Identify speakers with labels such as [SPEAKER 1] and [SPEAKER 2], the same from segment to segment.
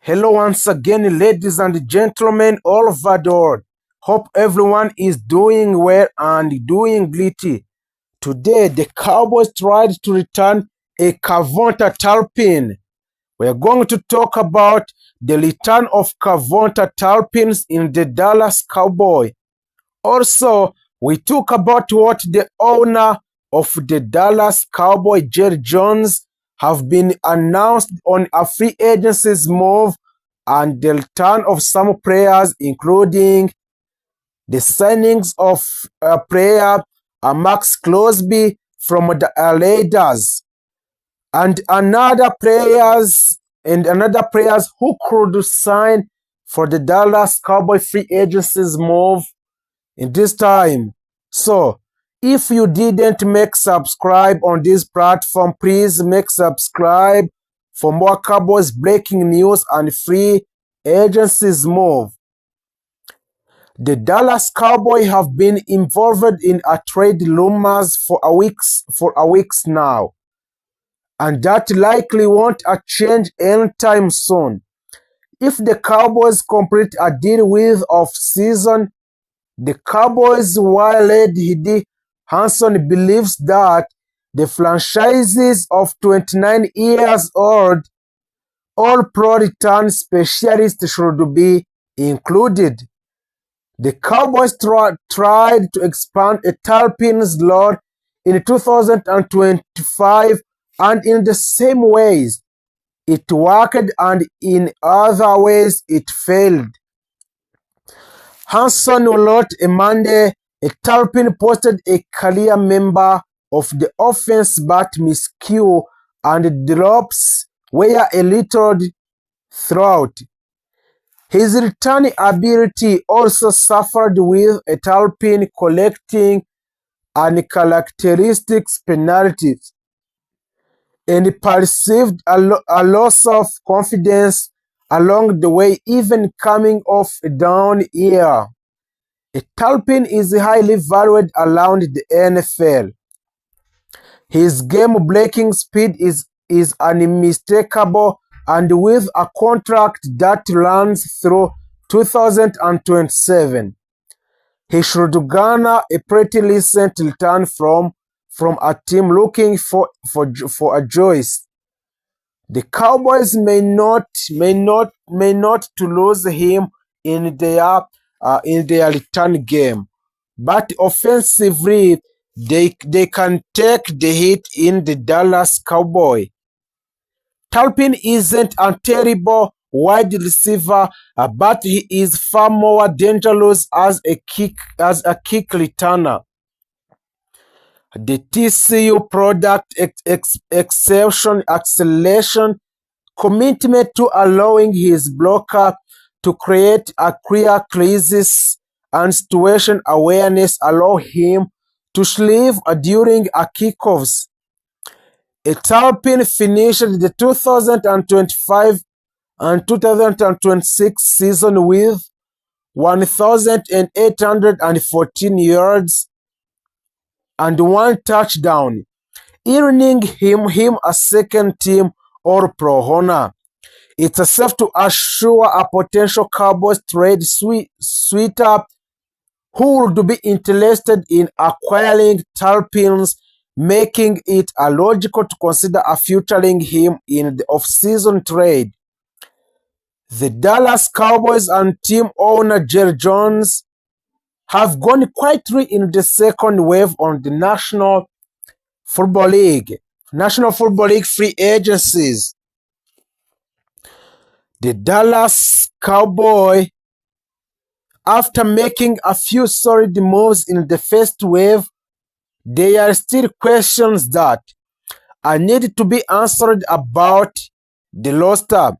[SPEAKER 1] Hello once again, ladies and gentlemen all over the world. Hope everyone is doing well and doing gritty. Today, the Cowboys tried to return a Javonte Talpin. We're going to talk about the return of Javonte Talpins in the Dallas Cowboy. Also, we talk about what the owner of the Dallas Cowboy, Jerry Jones, have been announced on a free agency's move and the return of some players, including the signings of a player, Max Crosby from the Raiders, and another players who could sign for the Dallas Cowboy free agency's move in this time. So, if you didn't make subscribe on this platform, please make subscribe for more Cowboys breaking news and free agencies move. The Dallas Cowboys have been involved in a trade rumors for a weeks now, and that likely won't change anytime soon. If the Cowboys complete a deal with off-season, the Cowboys' wild Hidi Hanson believes that the franchise's of 29 years old All-Pro return specialist should be included. The Cowboys tried to expand a Talpin's lore in 2025, and in the same ways it worked and in other ways it failed. Hanson wrote a Monday, a Talpin posted a career member of the offense but miscue and drops were a little throughout. His return ability also suffered with a Talpin collecting uncharacteristic penalties and perceived a loss of confidence along the way, even coming off a down year. A Talpin is highly valued around the NFL. His game-breaking speed is unmistakable, and with a contract that runs through 2027, he should garner a pretty decent return from a team looking for a choice. The Cowboys may not to lose him in their return game, but offensively they can take the hit in the Dallas Cowboy. Talpin isn't a terrible wide receiver, but he is far more dangerous as a kick returner. The TCU product acceleration, commitment to allowing his blocker to create a clear crisis, and situation awareness allow him to sleeve during a kickoffs. Talpin finished the 2025 and 2026 season with 1,814 yards and 1 touchdown, earning him a second-team All-Pro honor. It's safe to assure a potential Cowboys trade sweeter who would be interested in acquiring Talpins, making it logical to consider featuring him in the off-season trade. The Dallas Cowboys and team owner Jerry Jones have gone quietly in the second wave on the National Football League free agencies. The Dallas Cowboys, after making a few solid moves in the first wave, there are still questions that need to be answered about the roster.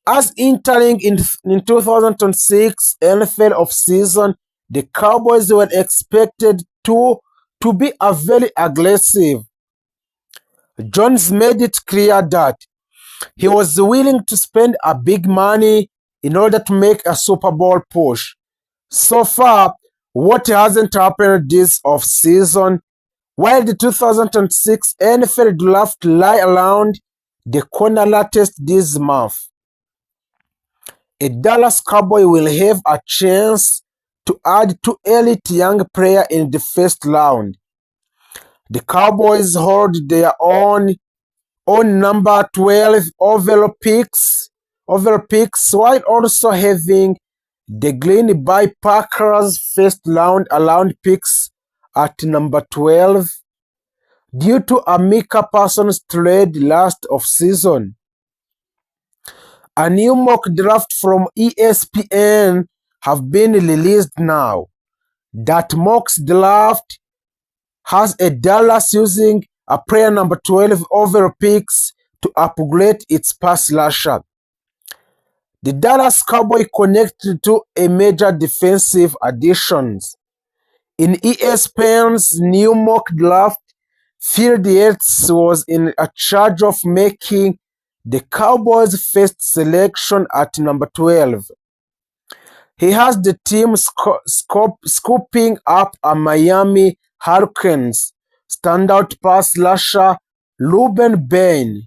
[SPEAKER 1] As entering in 2006 NFL offseason, the Cowboys were expected to be very aggressive. Jones made it clear that he was willing to spend a big money in order to make a Super Bowl push. So far, what hasn't happened this offseason? While the 2006 NFL draft lie around the corner latest this month, a Dallas Cowboy will have a chance to add two elite young players in the first round. The Cowboys hold their own number 12 overall picks while also having the Green Bay Packers first round picks at number 12 due to a Micah Parsons trade last offseason. A new mock draft from ESPN have been released now. That mock draft has a Dallas using a player number 12 overall picks to upgrade its pass rusher. The Dallas Cowboys connected to a major defensive additions. In ESPN's new mock draft, Field Yates was in charge of making the Cowboys' first selection at number 12. He has the team scooping up a Miami Hurricanes standout pass rusher Ruben Bain.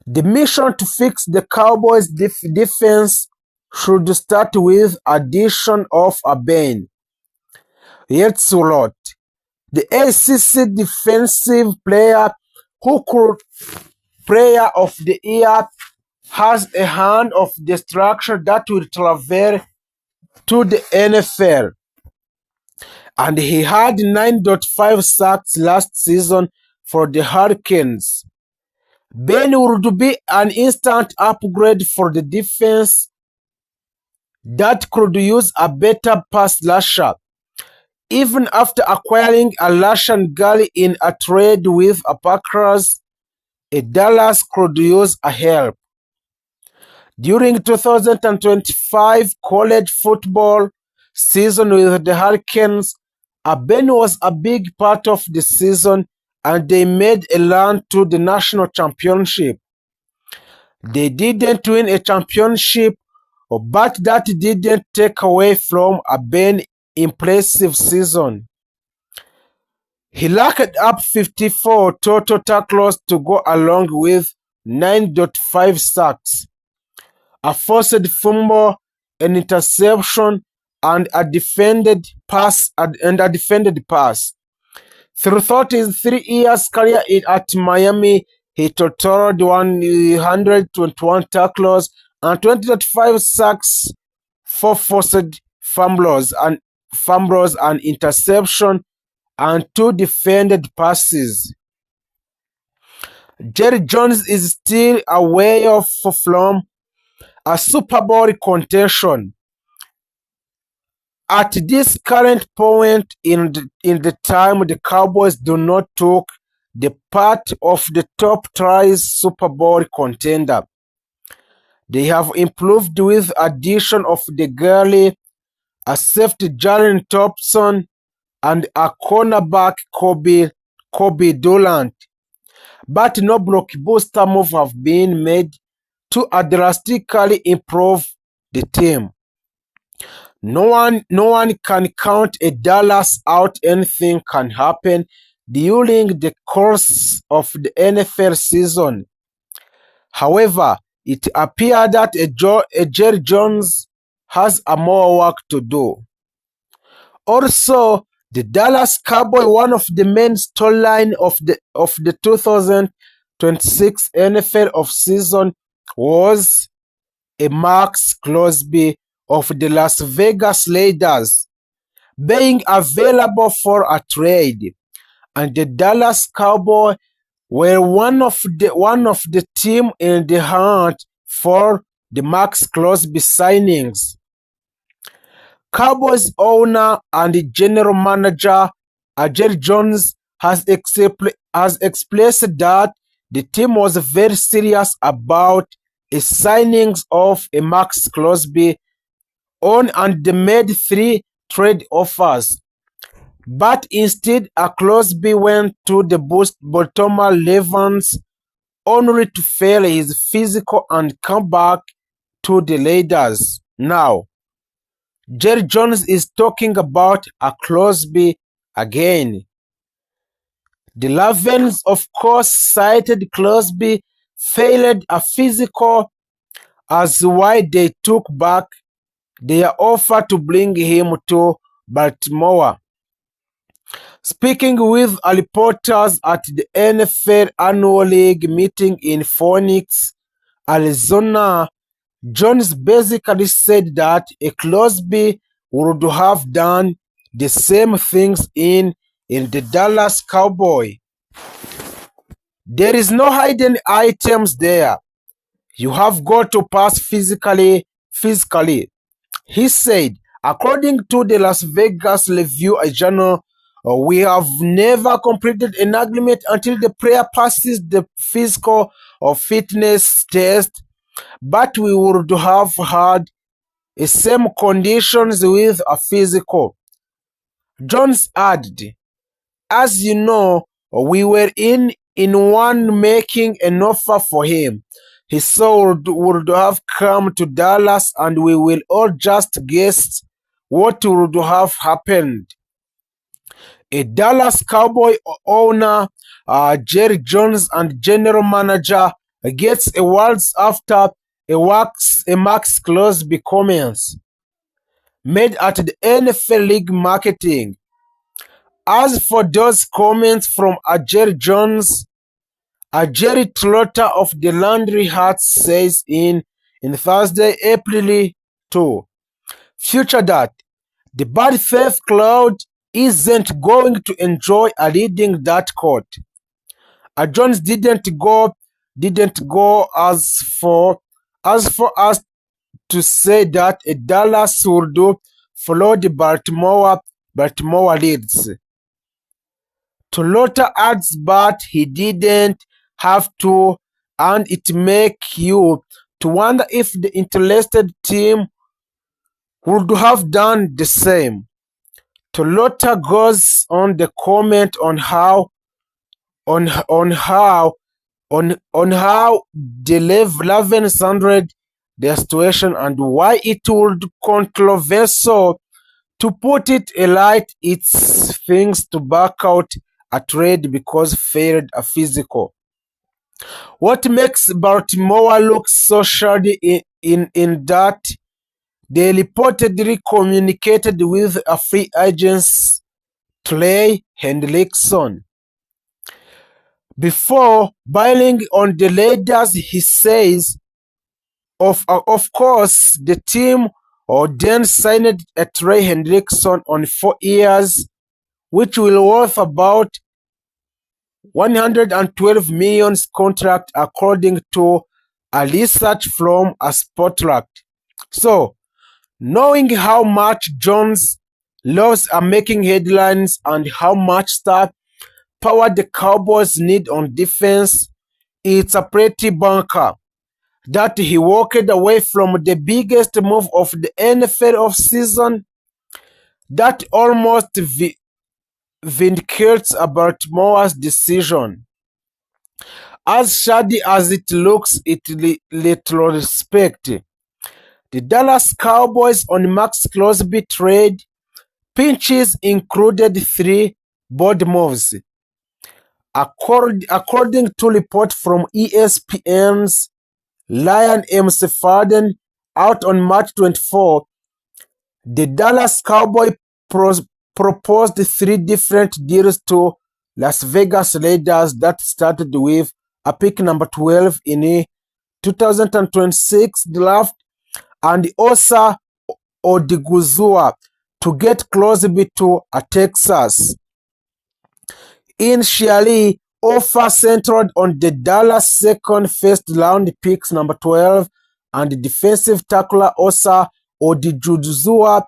[SPEAKER 1] The mission to fix the Cowboys' defense should start with addition of a Bain. Yates wrote, the ACC defensive player who could player of the year has a hand of destruction that will travel to the NFL. And he had 9.5 sacks last season for the Hurricanes. Ben would be an instant upgrade for the defense that could use a better pass rusher. Even after acquiring a Rashan Gary in a trade with a Packers, a Dallas could use a help. During 2025 college football season with the Hurricanes, Ben was a big part of the season and they made a run to the national championship. They didn't win a championship, but that didn't take away from Ben's impressive season. He racked up 54 total tackles to go along with 9.5 sacks, a forced fumble, an interception, and a defended pass. Throughout his 3 years career at Miami, he totaled 121 tackles and 20.5 sacks, 4 forced fumbles and interception, and 2 defended passes. Jerry Jones is still away from a Super Bowl contention. At this current point in the time, the Cowboys do not take the part of the top tries Super Bowl contender. They have improved with addition of the Gurley, a safety Jalen Thompson, and a cornerback Kobe Durant. But no blockbuster move have been made to drastically improve the team. No one can count a Dallas out. Anything can happen during the course of the NFL season. However, it appears that Jerry Jones has more work to do. Also, the Dallas Cowboys, one of the main storylines of the 2026 NFL offseason was a Max Crosby of the Las Vegas Raiders being available for a trade, and the Dallas Cowboys were one of the team in the hunt for the Max Crosby signings. Cowboys owner and general manager Jerry Jones has expressed that the team was very serious about a signings of a Max Crosby and they made 3 trade offers. But instead, Crosby went to the Baltimore Ravens only to fail his physical and come back to the Raiders. Now, Jerry Jones is talking about Crosby again. The Ravens, of course, cited Crosby failed a physical as why they took back their offer to bring him to Baltimore. Speaking with reporters at the NFL Annual League meeting in Phoenix, Arizona, Jones basically said that a Crosby would have done the same things in the Dallas Cowboy. There is no hidden items there. You have got to pass physically, he said. According to the Las Vegas Review-Journal, we have never completed an agreement until the player passes the physical or fitness test, but we would have had the same conditions with a physical. Jones added, as you know, we were in one making an offer for him. He would have come to Dallas and we will all just guess what would have happened. A Dallas Cowboy owner, Jerry Jones, and general manager gets awards after a Max Crosby comments made at the NFL League Marketing. As for those comments from Jerry Jones, Jerry Trotter of the Landry Hats says in Thursday, April 2, future that the bad faith crowd isn't going to enjoy leading that court. Jones didn't go as far as to say that a Dallas would follow the Baltimore leads. Trotter adds, but he didn't have to, and it makes you to wonder if the interested team would have done the same. Trotter goes on the comment on how the Ravens handled their situation and why it would controversial to put it light. It's things to back out a trade because failed a physical. What makes Baltimore look so shady in that they reportedly communicated with a free agent Trey Hendrickson before bailing on the Raiders. He says, of course, the team then signed a Trey Hendrickson on 4 years, which will worth about $112 million contract according to a research from a Spotlight. So, knowing how much Jones loves making headlines and how much star power the Cowboys need on defense, it's a pretty bunker that he walked away from the biggest move of the NFL offseason. That almost vindicates Baltimore's decision. As shady as it looks in retrospect, the Dallas Cowboys on Max Crosby trade pinches included 3 board moves. According to report from ESPN's Ryan M. Sefaden out on March 24, the Dallas Cowboys proposed 3 different deals to Las Vegas Raiders that started with a pick number 12 in the 2026 draft and Osa Odiguzua to get Crosby to Texas. Initially, offer centered on the Dallas second first-round picks number 12 and defensive tackler Osa Odiguzua,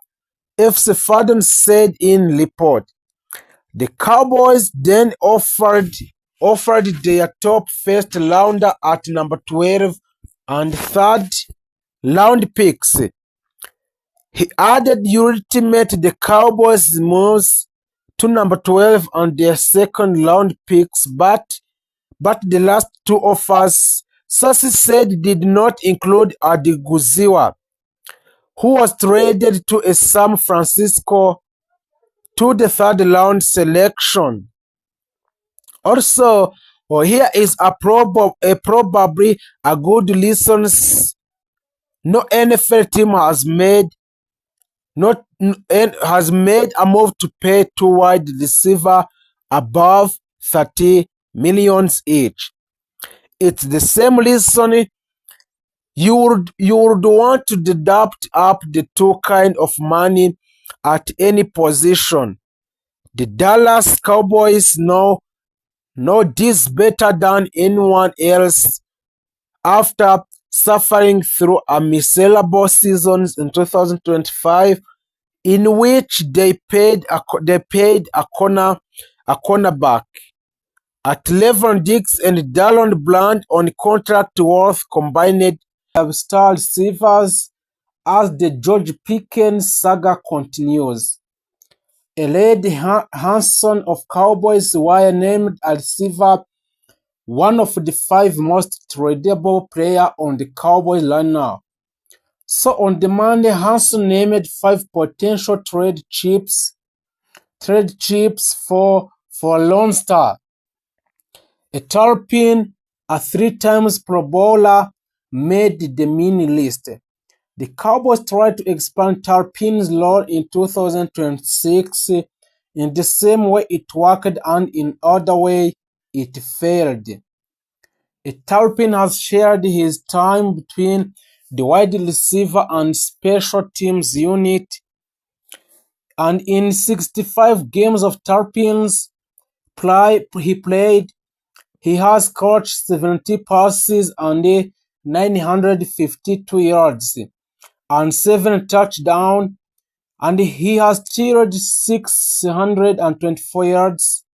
[SPEAKER 1] F. Sefaden said in report. The Cowboys then offered their top first rounder at number 12 and third round picks. He added ultimate the Cowboys moves to number 12 and their second round picks, but the last 2 offers, sources said, did not include Odiguzua, who was traded to San Francisco to the third round selection. Also, here is probably a good No NFL team has made a move to pay two wide receivers above 30 million each. It's the same reason you would want to deduct up the two kind of money at any position. The Dallas Cowboys know this better than anyone else after suffering through a miserable season in 2025 in which they paid a cornerback at Levon Diggs and Dallon Bland on contract worth combined have stalled receivers as the George Pickens saga continues. Elade Hanson of Cowboys were named a receiver, one of the 5 most tradable players on the Cowboys lineup. So on the Monday, Hanson named 5 potential trade chips for Lone Star. A Turpin, a 3 times Pro Bowler, made the mini list. The Cowboys tried to expand Turpin's role in 2026 in the same way it worked and in other way it failed. Turpin has shared his time between the wide receiver and special teams unit, and in 65 games of Turpin's play he played, he has caught 70 passes and 952 yards and 7 touchdowns, and he has tiered 624 yards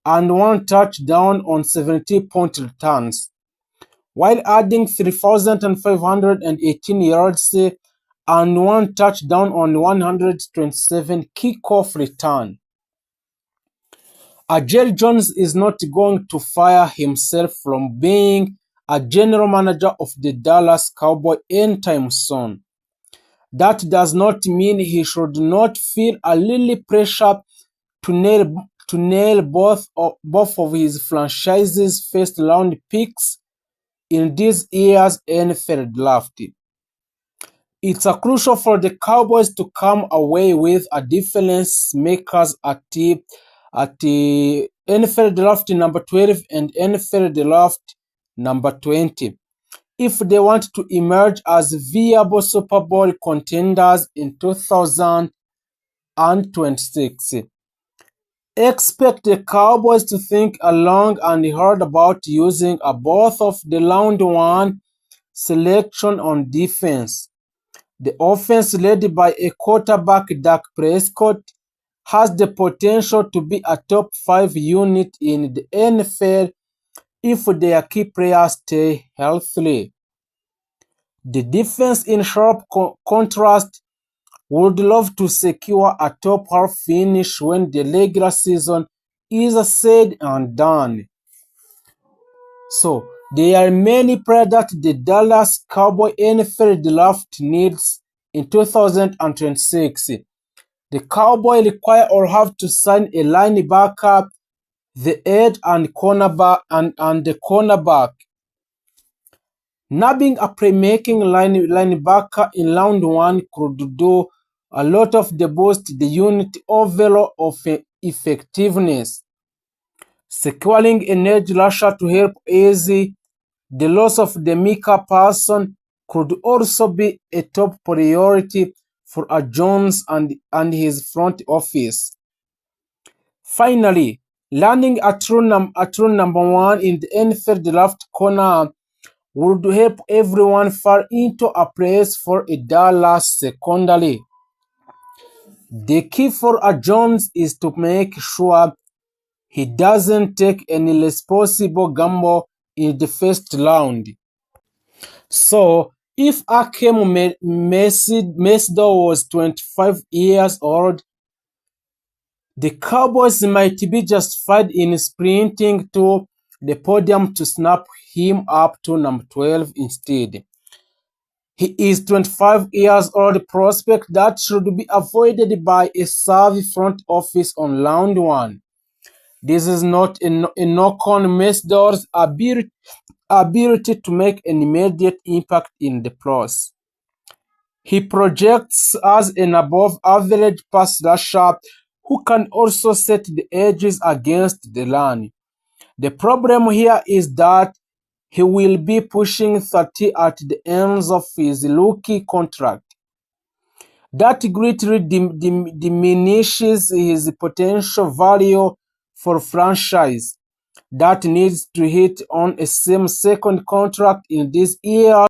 [SPEAKER 1] and 1 touchdown on 70-point returns, while adding 3,518 yards and 1 touchdown on 127 kickoff returns. Jerry Jones is not going to fire himself from being a general manager of the Dallas Cowboys anytime soon. That does not mean he should not feel a little pressure to nail both of his franchise's first-round picks in this year's NFL draft. It's crucial for the Cowboys to come away with a difference makers at the NFL draft number 12 and NFL draft number 20 if they want to emerge as viable Super Bowl contenders in 2026. Expect the Cowboys to think long and hard about using both of the round 1 selection on defense. The offense led by a quarterback Dak Prescott has the potential to be a top 5 unit in the NFL if their key players stay healthy. The defense, in sharp contrast, would love to secure a top half finish when the regular season is said and done. So, there are many players that the Dallas Cowboys NFL draft needs in 2026. The Cowboys require or have to sign a linebacker, the edge and the cornerback. Nabbing a playmaking linebacker in round 1 could do a lot of the boost the unit overall of effectiveness. Securing an edge rusher to help ease the loss of the Micah Parsons could also be a top priority for Jones and his front office. Finally, landing a true number 1 in the NFL draft corner would help everyone fall into a place for a Dallas secondary. The key for Jones is to make sure he doesn't take any responsible gamble in the first round. So, if Akem Mesdo was 25 years old, the Cowboys might be justified in sprinting to the podium to snap him up to number 12 instead. He is 25 years old prospect that should be avoided by a savvy front office on round 1. This is not a knock on Mesdor's ability to make an immediate impact in the pros. He projects as an above-average pass rusher who can also set the edges against the run. The problem here is that he will be pushing 30 at the end of his rookie contract. That greatly diminishes his potential value for a franchise that needs to hit on a same second contract in this year.